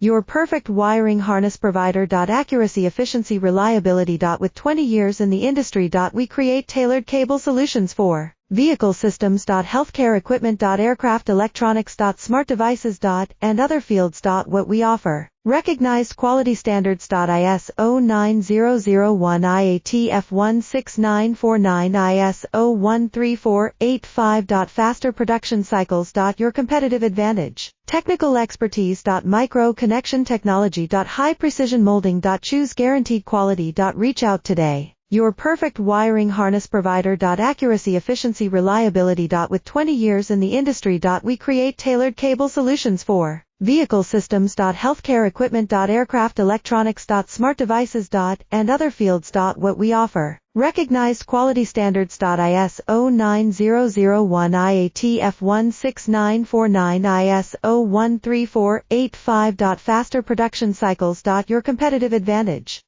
Your perfect wiring harness provider. Accuracy, efficiency, reliability. With 20 years in the industry. We create tailored cable solutions for vehicle systems. Healthcare equipment. Aircraft electronics. Smart devices. And other fields. What we offer. Recognized quality standards. ISO 9001 IATF 16949 ISO 13485. Faster production cycles. Your competitive advantage. Technical expertise. Micro connection technology. High precision molding. Choose guaranteed quality. Reach out today. Your perfect wiring harness provider. Accuracy, efficiency, reliability. With 20 years in the industry. We create tailored cable solutions for vehicle systems. Healthcare equipment. Aircraft electronics. Smart devices. And other fields. What we offer. Recognized quality standards. ISO 9001 IATF 16949 ISO 13485. Faster production cycles. Your competitive advantage.